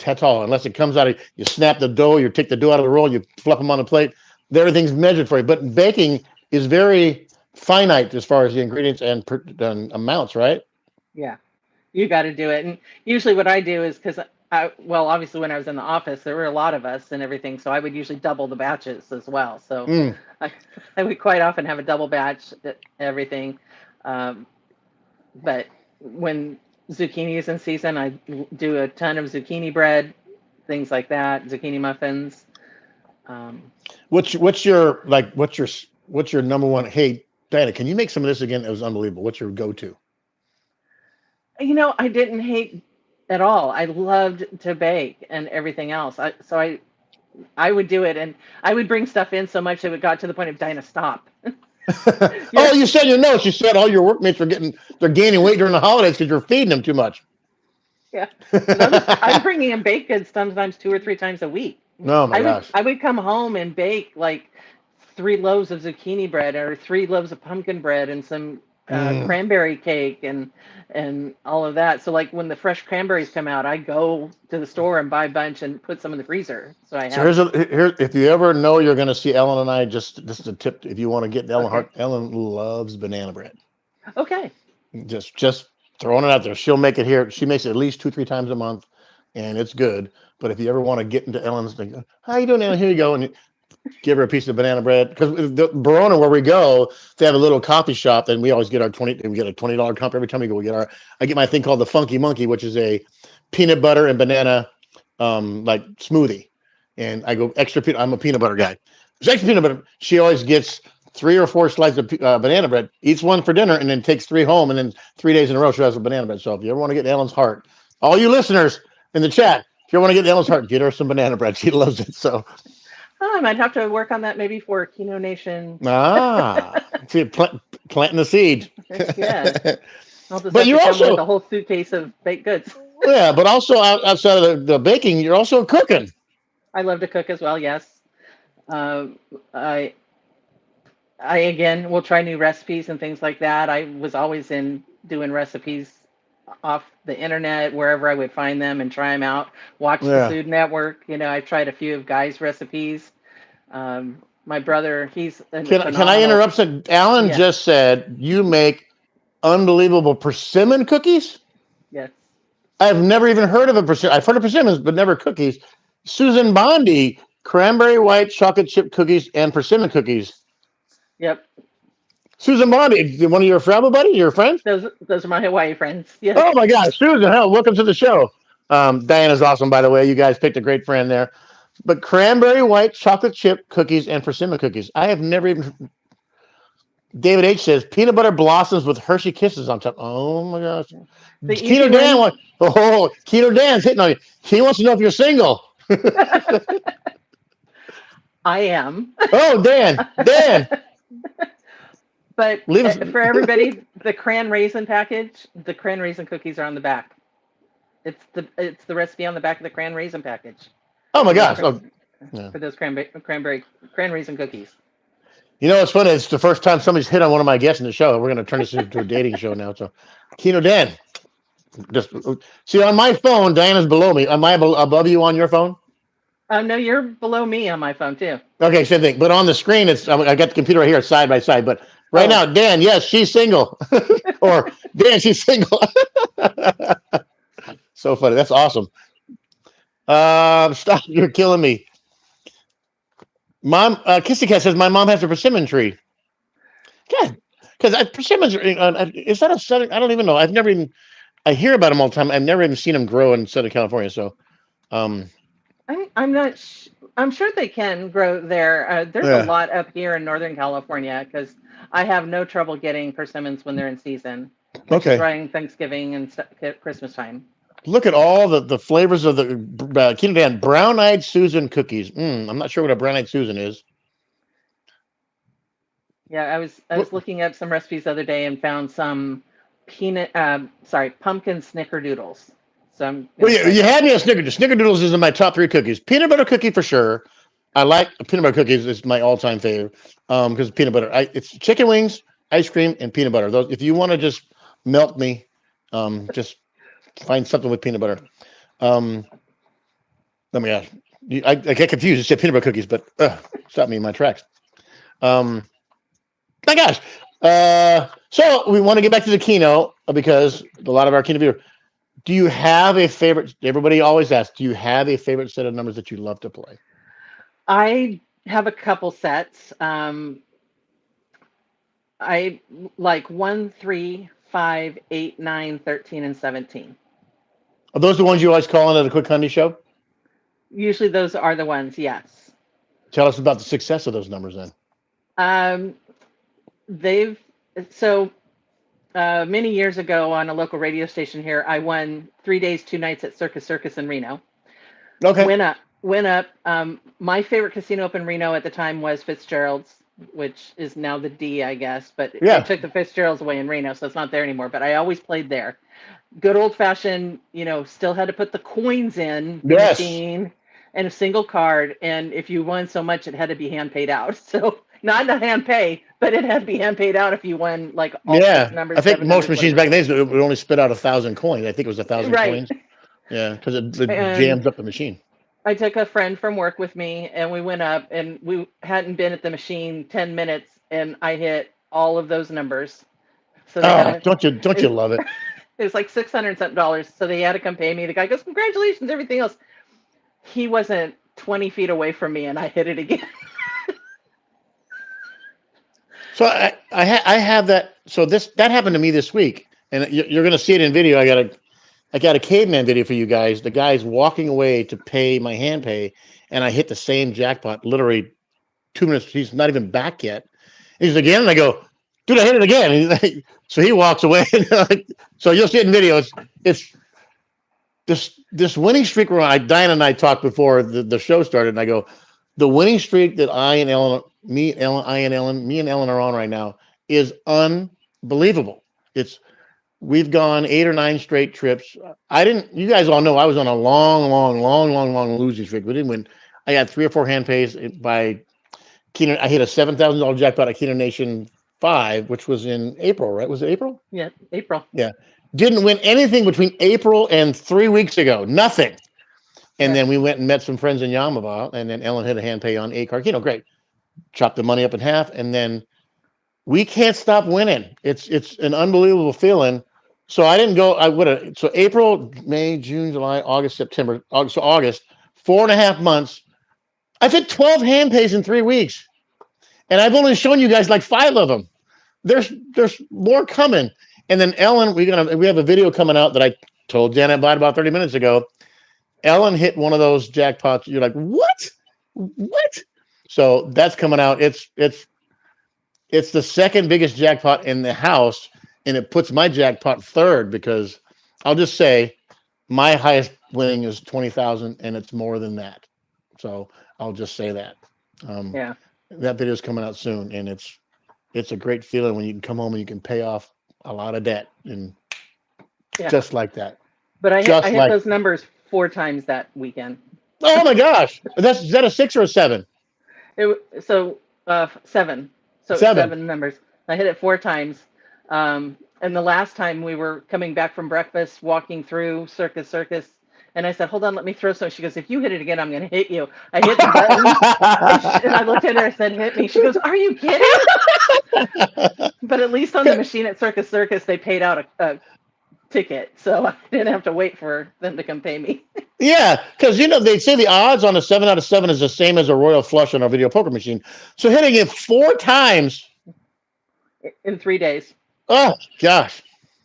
at all, unless it comes out of, you snap the dough, you take the dough out of the roll, you flip them on the plate. Everything's measured for you. But baking is very finite as far as the ingredients and amounts, right? Yeah, you got to do it. And usually, what I do is because well, obviously, when I was in the office, there were a lot of us and everything, so I would usually double the batches as well. So Mm. I, I would quite often have a double batch everything. Um, but when zucchini is in season, I do a ton of zucchini bread, things like that, zucchini muffins. Um, What's your like? What's your number one? Hey, Diana, can you make some of this again? It was unbelievable. What's your go-to? I didn't hate at all. I loved to bake and everything else. I would do it, and I would bring stuff in so much that it got to the point of Dinah, stop. Oh, You're you said in your notes. You said all your workmates they're gaining weight during the holidays because you're feeding them too much. Yeah, because I'm bringing in baked goods sometimes 2 or 3 times a week. Oh my I would gosh. I would come home and bake like 3 loaves of zucchini bread or 3 loaves of pumpkin bread and some Mm. cranberry cake and all of that. So like when the fresh cranberries come out, I go to the store and buy a bunch and put some in the freezer. So I So have here. If you ever know you're going to see Ellen and I, just this is a tip. If you want to get Ellen okay, Hart, Ellen loves banana bread. okay, Just throwing it out there. She'll make it here. She makes it at least 2-3 times a month, and it's good. But if you ever want to get into Ellen's thing, how you doing, Ellen? Here you go, and give her a piece of banana bread. Because the Verona, where we go, they have a little coffee shop, and we always get our 20. We get a $20 comp every time we go. I get my thing called the Funky Monkey, which is a peanut butter and banana like smoothie. And I go extra peanut. I'm a peanut butter guy. There's extra peanut butter. She always gets 3 or 4 slices of banana bread, eats one for dinner, and then takes 3 home. And then 3 days in a row, she has a banana bread. So if you ever want to get Ellen's heart, all you listeners in the chat, if you ever want to get Ellen's heart, get her some banana bread. She loves it. So I might have to work on that maybe for Kenonation. see, planting the seed. Yeah, I'll just But have to you're come with also, a whole suitcase of baked goods. yeah, but also outside of the baking, you're also cooking. I love to cook as well. Yes, um, I I again will try new recipes and things like that. I was always in doing recipes off the internet wherever I would find them and try them out. Watch the Yeah. Food Network. I've tried a few of Guy's recipes. My brother, he's a Can I phenomenal. interrupt? Alan Yeah, just said you make unbelievable persimmon cookies. yes, I've never even heard of a persimmon. I've heard of persimmons, but never cookies. Susan Bondi, cranberry white chocolate chip cookies and persimmon cookies. yep. Susan Bondi, one of your travel buddies, your friends? Those are my Hawaii friends. Yes. Oh my gosh, Susan, hell, welcome to the show. Diana's awesome, by the way. You guys picked a great friend there. But cranberry white chocolate chip cookies and persimmon cookies. I have never even. David H says peanut butter blossoms with Hershey kisses on top. Oh my gosh. The Keto easy Dan ones. wants. Oh, Keto Dan's hitting on you. He wants to know if you're single. I am. Oh, Dan, But leave us. for everybody, the cran raisin package, the cran raisin cookies are on the back. It's the recipe on the back of the cran raisin package Oh my for those gosh. Oh, yeah. for those cranberry cran raisin cookies. You know, it's funny. It's the first time somebody's hit on one of my guests in the show. We're going to turn this into a dating show now. So, Keno Dan, just see on my phone, Diana's below me. Am I above you on your phone? No, you're below me on my phone too. Okay, same thing. But on the screen, I got the computer right here, side by side. But right Oh, now, Dan, yes, she's single, or Dan, she's single. So funny. That's awesome. Stop! You're killing me, Mom. Kissy Cat says my mom has a persimmon tree. Yeah, because persimmons is that a southern? I don't even know. I've never even. I hear about them all the time. I've never even seen them grow in Southern California. So, um, I'm not. I'm sure they can grow there. There's a yeah. lot up here in Northern California because I have no trouble getting persimmons when they're in season, which is Okay. around Thanksgiving and Christmas time. Look at all the flavors of the Keenan Dan brown eyed Susan cookies. I'm not sure what a brown eyed Susan is. Yeah, I was What, looking up some recipes the other day and found some pumpkin snickerdoodles. So I'm well, gonna you, try you those. had me at Snickerdoodles. Snickerdoodles is in my top three cookies. Peanut butter cookie for sure. I like peanut butter cookies. It's my all time favorite because peanut butter. It's chicken wings, ice cream, and peanut butter. Those. If you want to just melt me, just find something with peanut butter. Um, Let me ask. I get confused. It said peanut butter cookies, but stop me in my tracks. Um, my gosh. So we want to get back to the Keno because a lot of our Keno viewers. Do you have a favorite? Everybody always asks. Do you have a favorite set of numbers that you love to play? I have a couple sets. I like 1, 3, 5, 8, 9, 13, and 17. Are those the ones you always call in at a quick honey show? Usually those are the ones, yes. Tell us about the success of those numbers then. Um, they've so Many years ago on a local radio station here, I won 3 days, 2 nights at Circus Circus in Reno. Okay. Went up. My favorite casino up in Reno at the time was Fitzgerald's, which is now the D, I guess. But they Yeah. took the Fitzgerald's away in Reno, so it's not there anymore. But I always played there. Good old fashioned, still had to put the coins in the Yes. machine and a single card. And if you won so much, it had to be hand paid out. So not a hand pay, but it had to be hand paid out if you won like all six Yeah. I numbers, think seven most numbers, machines whatever. back then would only spit out 1,000 coins. I think it was 1,000 coins. Right. Yeah, because it And jams up the machine. I took a friend from work with me and we went up and we hadn't been at the machine 10 minutes and I hit all of those numbers. So they had Oh, a, don't you it, love it? it was like 600 something dollars. So they had to come pay me. The guy goes, congratulations, everything else. He wasn't 20 feet away from me and I hit it again. So I have that. So that happened to me this week, and you're going to see it in video. I got a caveman video for you guys. The guy's walking away to pay my hand pay, and I hit the same jackpot literally 2 minutes. He's not even back yet. He's again, and I go, dude, I hit it again. And so he walks away. So you'll see it in video. It's this winning streak we're on. Diana and I talked before the show started, and I go, the winning streak that me and Ellen are on right now is unbelievable. It's We've gone 8 or 9 straight trips. I didn't. You guys all know I was on a long losing streak. We didn't win. I had 3 or 4 hand pays by Keenan. I hit a $7,000 jackpot at Kenonation 5, which was in April. Right? Was it April? Yeah, April. Yeah. Didn't win anything between April and 3 weeks ago. Nothing. And Yeah. then we went and met some friends in Yamava, and then Ellen hit a hand pay on a Carquino. Great. Chopped the money up in half, and then we can't stop winning. It's an unbelievable feeling. So I didn't go. I would have. So April, May, June, July, August, September, August. So August, 4.5 months. I've hit 12 hand pays in 3 weeks, and I've only shown you guys like 5 of them. There's more coming. And then Ellen, we have a video coming out that I told Janet about 30 minutes ago. Ellen hit one of those jackpots. You're like, what? What? So that's coming out. It's the second biggest jackpot in the house, and it puts my jackpot third because I'll just say my highest winning is 20,000, and it's more than that. So I'll just say that. Um, Yeah. that video is coming out soon, and it's a great feeling when you can come home and you can pay off a lot of debt, and Yeah. just like that. But I just hit like, those numbers 4 times that weekend. oh my gosh, is that a 6 or a 7? So 7. So it was 7. 7 numbers. I hit it 4 times. And the last time we were coming back from breakfast, walking through Circus, and I said, "Hold on, let me throw some." She goes, "If you hit it again, I'm going to hit you." I hit the button, and I looked at her. I said, "Hit me." She goes, "Are you kidding?" But at least on the machine at Circus, they paid out a ticket, so I didn't have to wait for them to come pay me. Yeah, because they say the odds on a 7 out of 7 is the same as a royal flush on a video poker machine. So hitting it 4 times, In 3 days. oh gosh,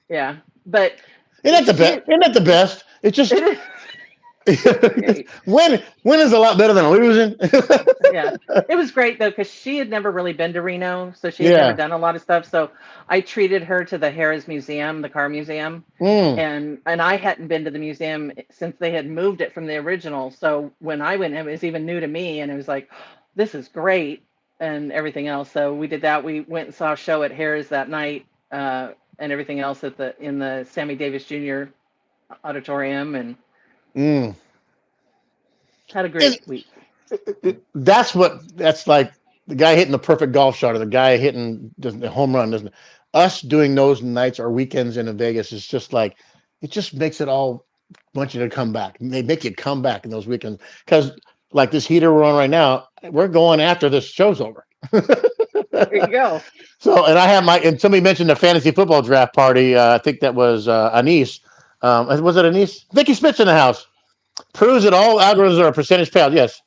Yeah, but isn't that the best? she Isn't that the best? It's just it is great. win is a lot better than losing. Yeah, it was great though because she had never really been to Reno, so she had never Yeah. done a lot of stuff. So I treated her to the Harrah's Museum, the car museum, Mm. and I hadn't been to the museum since they had moved it from the original. So when I went, it was even new to me, and it was like, this is great, and everything else. So we did that. We went and saw a show at Harrah's that night, and everything else at the in the Sammy Davis Jr. auditorium, and Mm. had a great It, week. that's like the guy hitting the perfect golf shot or the guy hitting the home run. Doesn't us doing those nights or weekends in Vegas is just like it just makes it all want you to come back. They make you come back in those weekends because like this heater we're on right now, we're going after this show's over. There you go. So, and I have and somebody mentioned the fantasy football draft party. I think that was Anise. Was it Anise? Vicky Smith's in the house. Proves that all algorithms are a percentage payout. Yes.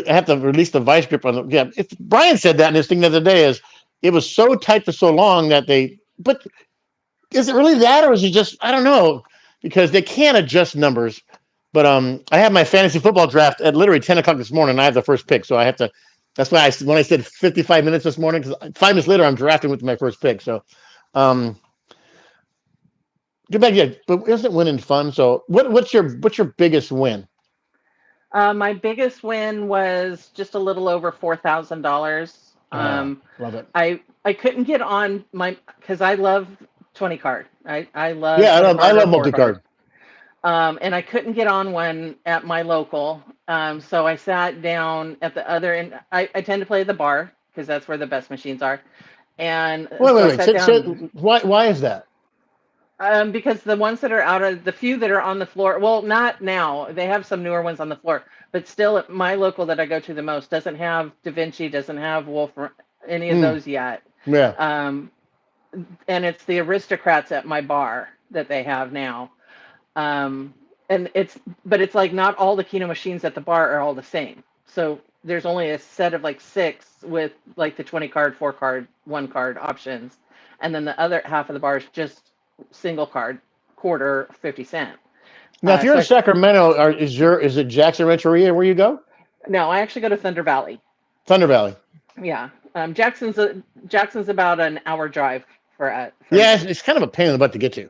I have to release the vice grip on the. Yeah. Brian said that in his thing the other day is it was so tight for so long that but is it really that or is it just, I don't know, because they can't adjust numbers. But I have my fantasy football draft at literally 10 o'clock this morning. I have the first pick. So I have to, that's why when I said 55 minutes this morning, because 5 minutes later, I'm drafting with my first pick. So, um, get back. Yeah, but isn't winning fun? So, what's your biggest win? My biggest win was just a little over $4,000. Love it. I couldn't get on my because I love 20 card. I love Yeah, 20 I card or love four multi card. card. And I couldn't get on one at my local. So I sat down at the other end. I tend to play the bar because that's where the best machines are. And Wait, so wait, I wait. sat down. Why is that? Because the ones that are out of the few that are on the floor, well, not now. They have some newer ones on the floor, but still, at my local that I go to the most doesn't have Da Vinci, doesn't have Wolf, any of Mm, those yet. yeah. Um, and it's the aristocrats at my bar that they have now. Um, but it's like not all the Keno machines at the bar are all the same. So there's only a set of like 6 with like the 20 card, 4 card, 1 card options. And then the other half of the bar is just single card, quarter, 50 cent. Now, if you're So in Sacramento, is it Jackson Rancheria where you go? no, I actually go to Thunder Valley. Thunder Valley. Yeah. Jackson's about an hour drive for Yeah, me. it's kind of a pain in the butt to get to.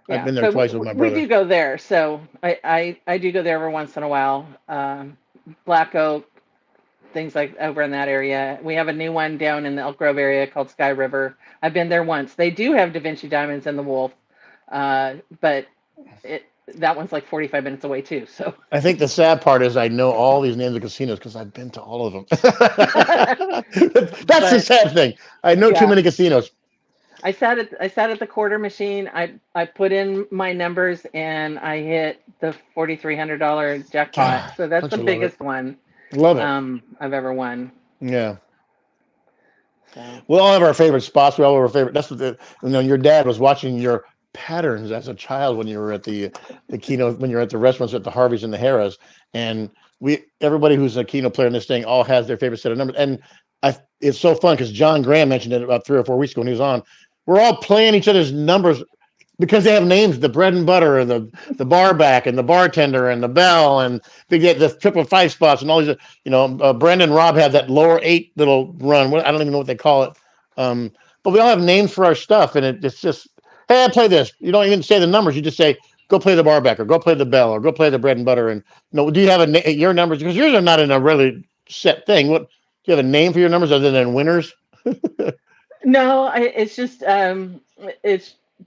I've Yeah, been there but twice with my we brother. do go there. So I do go there every once in a while. Black Oak, things like over in that area. We have a new one down in the Elk Grove area called Sky River. I've been there once. They do have Da Vinci Diamonds in the Wolf, but that one's like 45 minutes away too. So I think the sad part is I know all these names of casinos because I've been to all of them. That's the but sad thing. I know too yeah, many casinos. I sat at the quarter machine. I put in my numbers and I hit the $4,300 jackpot. So that's Don't the you love it? biggest one Love it. I've ever won. Yeah. So We all have our favorite spots. We all have our favorite. That's what your dad was watching your patterns as a child when you were at the keynote, when you're at the restaurants at the Harveys and the Harrah's, and everybody who's a keynote player in this thing all has their favorite set of numbers. And it's so fun because John Graham mentioned it about 3 or 4 weeks ago when he was on. We're all playing each other's numbers because they have names, the bread and butter and the bar back and the bartender and the bell, and they get the 555 spots and all these, Brandon and Rob have that lower 8 little run. I don't even know what they call it. But we all have names for our stuff. And it's just, hey, I play this. You don't even say the numbers. You just say, go play the bar back or go play the bell or go play the bread and butter. And, do you have your numbers? Because yours are not in a really set thing. Do you have a name for your numbers other than winners? no, it's just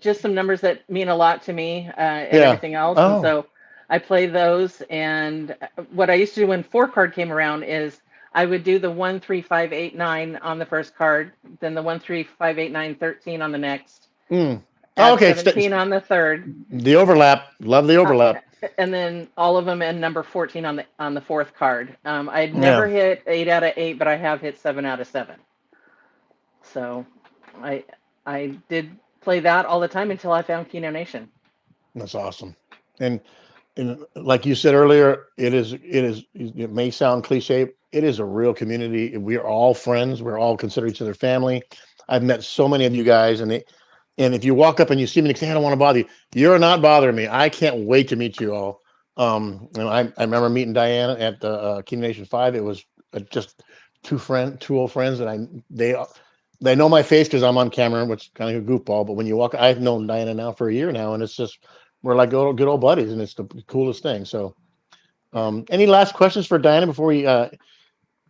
just some numbers that mean a lot to me and Yeah. everything else. And Oh. so I play those. And what I used to do when four card came around is I would do the 1, 3, 5, 8, 9 on the first card, then the 1, 3, 5, 8, 9, 13 on the next, Mm. Oh, add okay. 17 on the third, The overlap. Love the uh, overlap. and then all of them and number 14 on the fourth card. I'd never Yeah. hit 8 out of 8, but I have hit 7 out of 7. So I I did play that all the time until I found Kenonation. That's awesome. And and like you said earlier, it may sound cliche. It is a real community. We are all friends. We're all consider each other family. I've met so many of you guys, and if you walk up and you see me and say, I don't want to bother you, you're not bothering me. I can't wait to meet you all. And I remember meeting Diana at the Keen Nation 5. It was just two old friends that they know my face because I'm on camera, which is kind of a goofball. But when you walk, I've known Diana now for a year now, and it's just we're like good old buddies, and it's the coolest thing. So, Yeah. any last questions for Diana before we?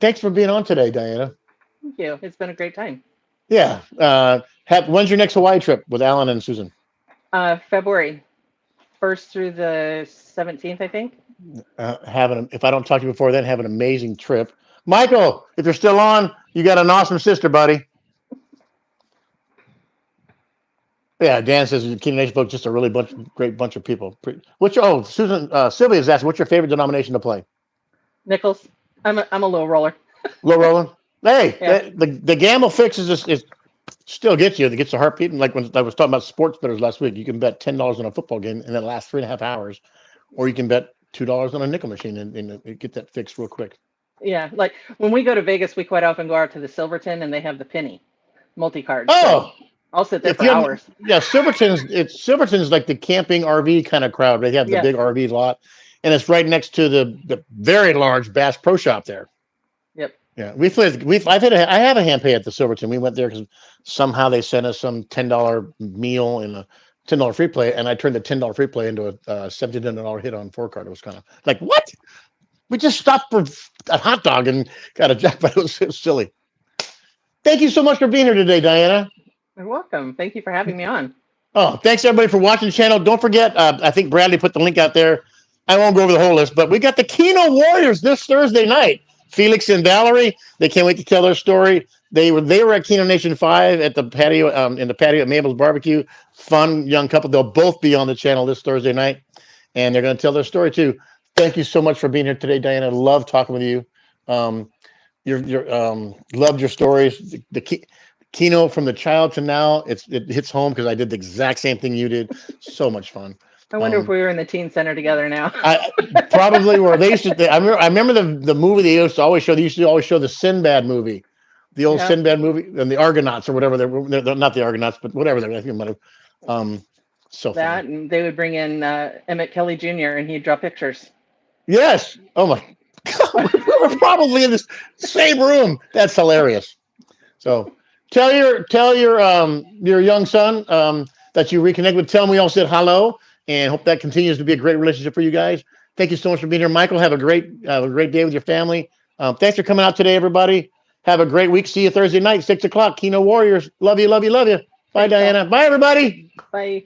Thanks for being on today, Diana. Thank you. It's been a great time. Yeah. When's your next Hawaii trip with Alan and Susan? February 1st through the 17th, I think. If I don't talk to you before then, have an amazing trip. Michael, if you're still on, you got an awesome sister, buddy. Yeah, Dan says the Keen Nation book just a really great bunch of people. Susan Sylvia's asked, what's your favorite denomination to play? Nichols. I'm a low roller. Low rolling. Hey, Yeah. the gamble fix is still gets you. It gets the heart beating. Like when I was talking about sports bettors last week, you can bet $10 on a football game and it lasts 3.5 hours, or you can bet $2 on a nickel machine and get that fixed real quick. Yeah. Like when we go to Vegas, we quite often go out to the Silverton and they have the penny multi card. So Oh, I'll sit there if for you have hours. yeah, Silverton's like the camping RV kind of crowd. They have the Yes. big RV lot, and it's right next to the very large Bass Pro Shop there. Yep. Yeah, I have a hand pay at the Silverton. We went there because somehow they sent us some $10 meal and a $10 free play, and I turned the $10 free play into a $17 hit on four card. It was kind of like, what? We just stopped for a hot dog and got a jackpot. It was silly. Thank you so much for being here today, Diana. You're welcome. Thank you for having me on. Oh, thanks everybody for watching the channel. Don't forget, I think Bradley put the link out there. I won't go over the whole list, but we got the Keno Warriors this Thursday night. Felix and Valerie, they can't wait to tell their story. They were at Keno Nation 5 at the patio, in the patio at Mabel's Barbecue. Fun young couple. They'll both be on the channel this Thursday night, and they're going to tell their story too. Thank you so much for being here today, Diana. Love talking with you. Loved your stories. The Keno from the child to now, it hits home because I did the exact same thing you did. So much fun. I wonder if we were in the teen center together now. I probably were. They used to. I remember the movie they used to always show. They used to always show the Sinbad movie, the old Yeah. Sinbad movie, and the Argonauts or whatever. They're not the Argonauts, but whatever they're. I think it might have. So That funny. and they would bring in Emmett Kelly Jr. and he'd draw pictures. Yes. Oh my God. We were probably in this same room. That's hilarious. So tell your young son that you reconnect with. Tell him we all said hello, and hope that continues to be a great relationship for you guys. Thank you so much for being here, Michael. Have a great day with your family. Thanks for coming out today, everybody. Have a great week. See you Thursday night, 6 o'clock. Keno Warriors. Love you, love you, love you. Bye, Thanks, Paul. Diana. Bye, everybody. Bye.